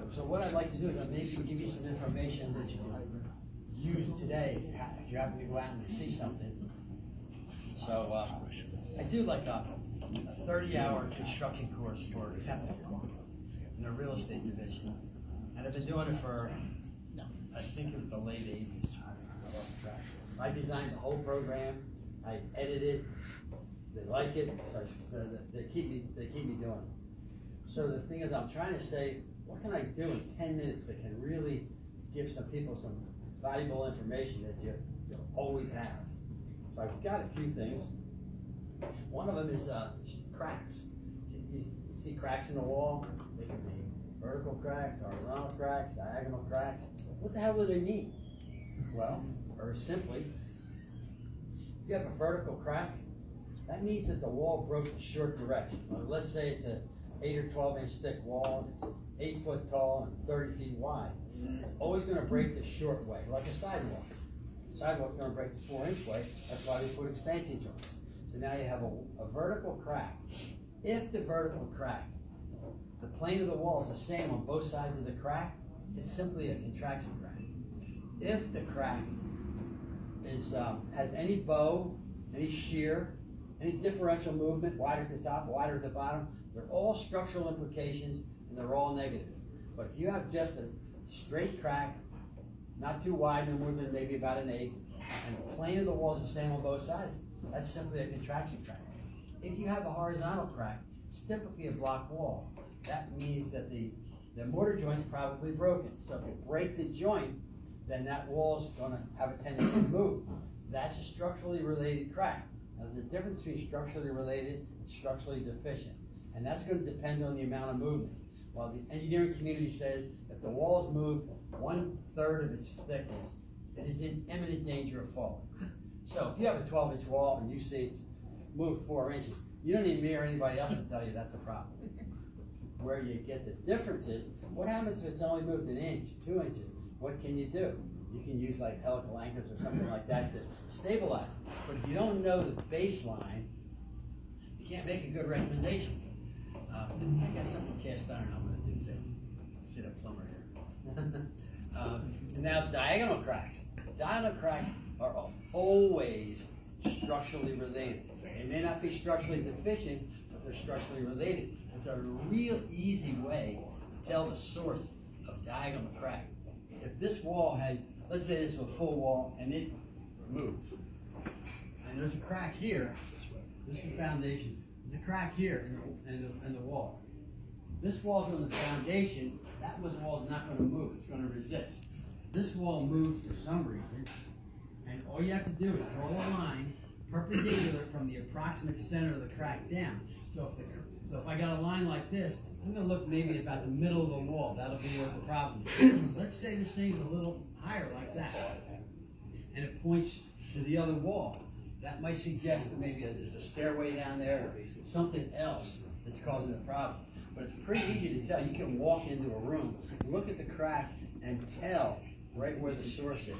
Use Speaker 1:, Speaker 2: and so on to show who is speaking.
Speaker 1: So what I'd like to do is maybe give you some information that you can use today if you happen to go out and see something. So I do like a 30-hour construction course for Temple in the real estate division. And I've been doing it for, I think it was the late 80s. I lost track. I designed the whole program. I edited it. They like it, so they keep me doing it. So the thing is, I'm trying to say, what can I do in 10 minutes that can really give some people some valuable information that you'll always have? So I've got a few things. One of them is cracks. You see cracks in the wall? They can be vertical cracks, horizontal cracks, diagonal cracks. What the hell do they mean? Well, very simply, if you have a vertical crack, that means that the wall broke in short direction. Well, let's say it's a 8 or 12-inch thick wall, it's 8 foot tall and 30 feet wide. It's always going to break the short way, like a sidewalk. The sidewalk's going to break the 4-inch way. That's why we put expansion joints. So now you have a vertical crack. If the vertical crack, the plane of the wall is the same on both sides of the crack, it's simply a contraction crack. If the crack is has any bow, any shear, any differential movement, wider at the top, wider at the bottom, they're all structural implications and they're all negative. But if you have just a straight crack, not too wide, no more than maybe about 1/8, and the plane of the wall is the same on both sides, that's simply a contraction crack. If you have a horizontal crack, it's typically a block wall. That means that the mortar joint is probably broken. So if you break the joint, then that wall is going to have a tendency to move. That's a structurally related crack. Now, there's a difference between structurally related and structurally deficient, and that's going to depend on the amount of movement. While the engineering community says if the wall is moved 1/3 of its thickness, it is in imminent danger of falling. So if you have a 12-inch wall and you see it's moved 4 inches, you don't need me or anybody else to tell you that's a problem. Where you get the difference is, what happens if it's only moved 1 inch, 2 inches? What can you do? You can use like helical anchors or something like that to stabilize it. But if you don't know the baseline, you can't make a good recommendation. I got something cast iron I'm going to do too. Let's see the plumber here. And now diagonal cracks. Diagonal cracks are always structurally related. They may not be structurally deficient, but they're structurally related. It's a real easy way to tell the source of diagonal crack. If this wall had, let's say this was a full wall and it moved, and there's a crack here, this is the foundation, there's a crack here in the wall. This wall's on the foundation, that wall is not going to move, it's going to resist. This wall moves for some reason, and all you have to do is draw a line perpendicular from the approximate center of the crack down. So if I got a line like this, I'm going to look maybe about the middle of the wall. That'll be where the problem is. Let's say this thing's a little higher like that, and it points to the other wall. That might suggest that maybe there's a stairway down there or something else that's causing the problem. But it's pretty easy to tell. You can walk into a room, look at the crack, and tell right where the source is.